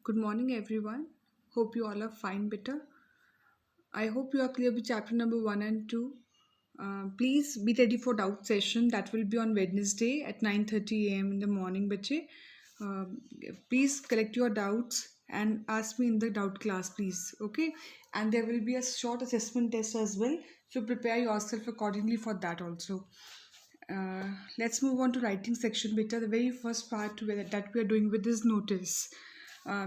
Good morning, everyone. Hope you all are fine, better. I hope you are clear with chapter number 1 and 2. Please be ready for doubt session that will be on Wednesday at 9:30 a.m. in the morning, bache. Um please collect your doubts and ask me in the doubt class, please. Okay, and there will be a short assessment test as well, so prepare yourself accordingly for that also. Let's move on to writing section, beta. The very first part that we are doing with is notice.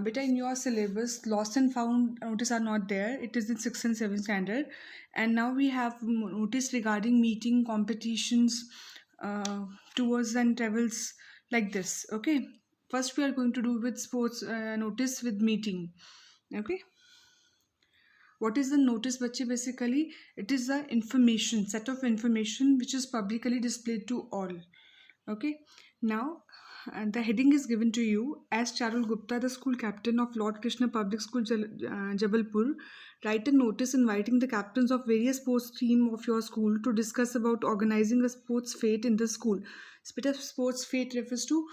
Beta, in your syllabus, lost and found notice are not there. It is in 6th and 7th standard. And now we have notice regarding meeting, competitions, uh, tours and travels like this. Okay. First, we are going to do with sports notice with meeting. Okay. What is the notice, bache? Basically it is the information, set of information which is publicly displayed to all. Okay, now the heading is given to you as Charul Gupta, the school captain of Lord Krishna Public School, Jabalpur, write a notice inviting the captains of various sports team of your school to discuss about organizing a sports fete in the school. Spit of sports fete refers to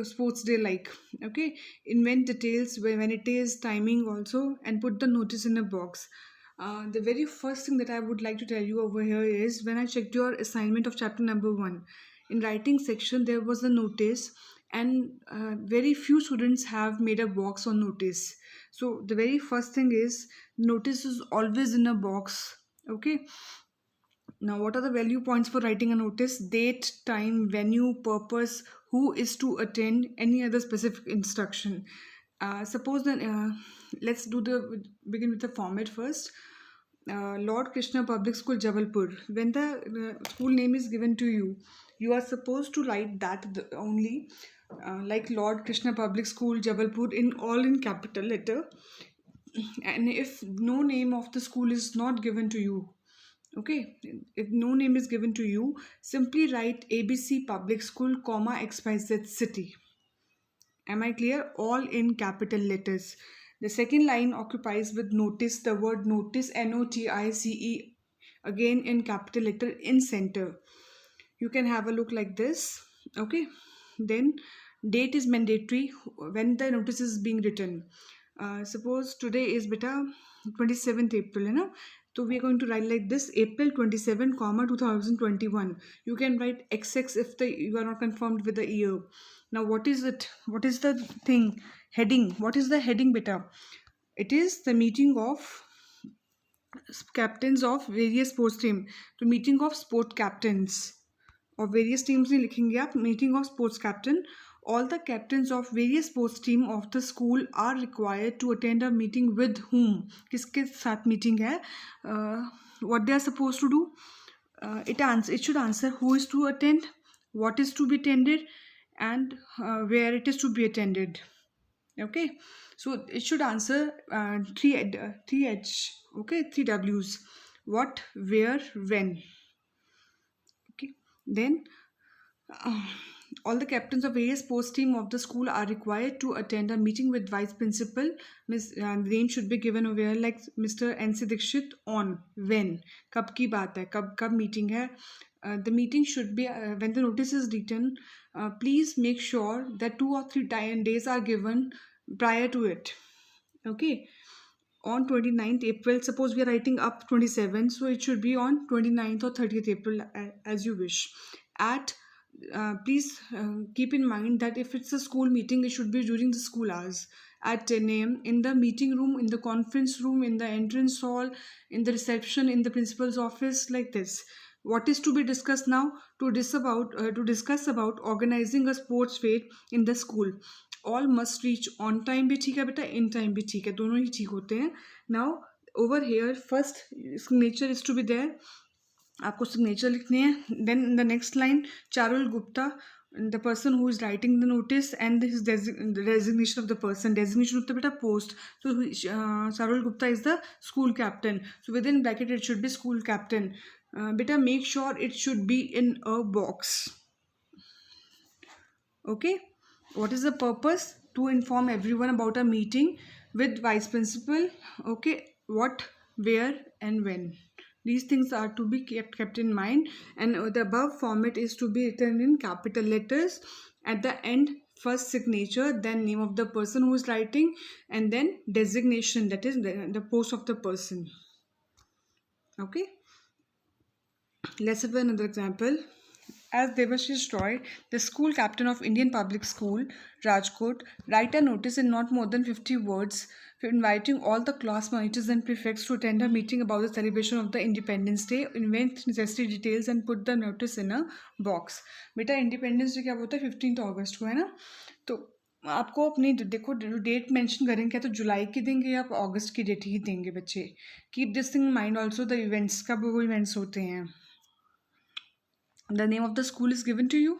sports day, like. Okay, invent details when it is, timing also, and put the notice in a box. The very first thing that I would like to tell you over here is when I checked your assignment of chapter number 1, in writing section there was a notice, and very few students have made a box on notice. So the very first thing is notice is always in a box. Okay, now what are the value points for writing a notice? Date, time, venue, purpose, who is to attend, any other specific instruction. Suppose that let's do the begin with the format first. Lord Krishna Public School, Jabalpur. When the school name is given to you, you are supposed to write that only, like Lord Krishna Public School, Jabalpur, in all in capital letter. And if no name of the school is not given to you, okay, if no name is given to you, simply write ABC Public School, comma XYZ city. Am I clear? All in capital letters. The second line occupies with notice, the word notice, NOTICE, again in capital letter in center. You can have a look like this. Okay. Then date is mandatory when the notice is being written. Suppose today is beta 27th April, you know. So we are going to write like this: April 27, comma 2021. You can write XX if you are not confirmed with the year. Now what is it? What is the thing? Heading. What is the heading, beta? It is the meeting of captains of various sports team. तो meeting of sport captains of various teams नहीं लिखेंगे आप, meeting of sports captain. All the captains of various sports team of the school are required to attend a meeting with whom, किसके साथ meeting है, what they are supposed to do. It should answer who is to attend, what is to be attended, and where it is to be attended. Okay, so it should answer three H, okay, three W's: what, where, when. Okay, then uh, all the captains of various sports team of the school are required to attend a meeting with vice principal. The name should be given over here, like Mr. N.C. Dixit, on when, कब की बात है, कब meeting है. The meeting should be when the notice is written. Please make sure that 2 or 3 days are given prior to it. Okay, on 29th April, suppose we are writing up 27, so it should be on 29th or 30th April, as you wish. At please keep in mind that if it's a school meeting, it should be during the school hours at 10 a.m. in the meeting room, in the conference room, in the entrance hall, in the reception, in the principal's office, like this. What is to be discussed now? To discuss about organizing a sports fete in the school. All must reach on time भी ठीक है बेटा, in time भी ठीक है, दोनों ही ठीक होते हैं. Now over here first signature is to be there. आपको सिग्नेचर लिखनी है. Then in the next line, Charul Gupta, the person who is writing the notice, and his the designation of the person. Designation होता है बेटा post. So Charul Gupta is the school captain. So within bracket it should be school captain. Beta, make sure it should be in a box. Okay, what is the purpose? To inform everyone about a meeting with vice principal. Okay, what, where, and when. These things are to be kept in mind, and the above format is to be written in capital letters. At the end, first signature, then name of the person who is writing, and then designation, that is the post of the person. Okay, let's have another example. As Devashish Roy, the school captain of Indian Public School, Rajkot, write a notice in not more than 50 words inviting all the class monitors and prefects to attend a meeting about the celebration of the Independence Day, invent necessary details and put the notice in a box. बेटा independence day क्या होता है 15 अगस्त को, है ना? तो आपको अपनी देखो डेट मेंशन करेंगे, क्या तो जुलाई की देंगे या अगस्त की डेट ही देंगे बच्चे. Keep this thing in mind also, the events कब वो इवेंट्स होते हैं. The name of the school is given to you.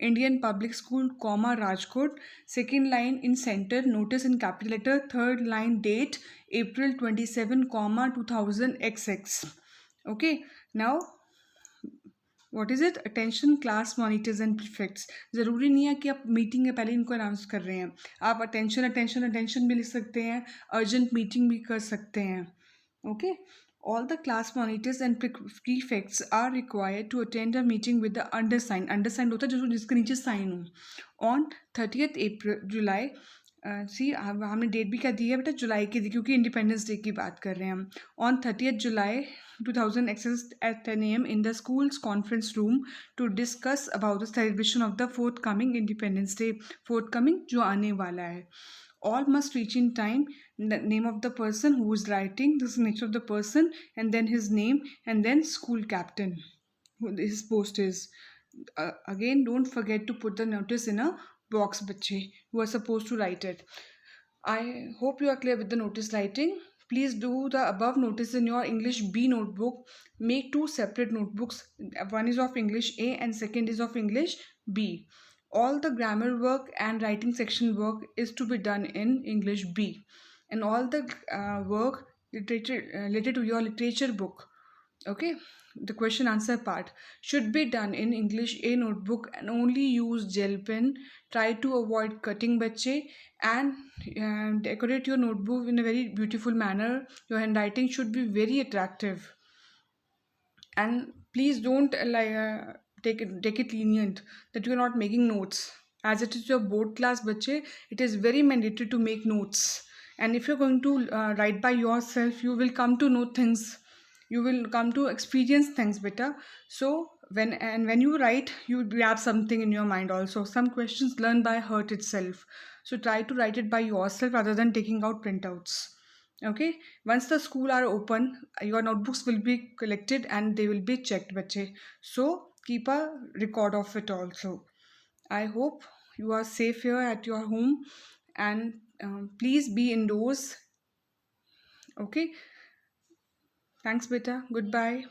Indian Public School, comma Rajkot. Second line in center, notice in capital letter. Third line date, April 27, comma 2000 XX. Okay, now what is it? Attention class monitors and prefects. ज़रूरी नहीं है कि आप meeting के पहले इनको announce कर रहे हैं. आप attention attention attention भी लिख सकते हैं, urgent meeting भी कर सकते हैं. Okay, all the class monitors and prefects are required to attend a meeting with the undersigned. Undersigned होता है जो जिसके नीचे साइन हो. On 30th April July. सी हमने डेट भी क्या दी है बेटा, जुलाई की दी, क्योंकि इंडिपेंडेंस डे की बात कर रहे हैं हम. On 30th July 2000 access at 10 a.m. in the school's conference room to discuss about the celebration of the forthcoming Independence Day. Forthcoming जो आने वाला है. All must reach in time. The name of the person who is writing, the signature of the person, and then his name, and then school captain, who his post is. Again, don't forget to put the notice in a box, bache, who are supposed to write it. I hope you are clear with the notice writing. Please do the above notice in your English B notebook. Make two separate notebooks. One is of English A and second is of English B. All the grammar work and writing section work is to be done in English B. And all the work related to your literature book, okay, the question answer part, should be done in English A notebook and only use gel pen. Try to avoid cutting bache, and decorate your notebook in a very beautiful manner. Your handwriting should be very attractive, and please don't take it lenient that you are not making notes. As it is your board class bache, it is very mandatory to make notes. And if you're going to write by yourself, you will come to know things, you will come to experience things better. So when you write, you grab something in your mind also. Some questions learn by heart itself, so try to write it by yourself rather than taking out printouts. Okay, once the school are open, your notebooks will be collected and they will be checked bache. So keep a record of it also. I hope you are safe here at your home, and please be indoors. Okay, thanks beta, goodbye.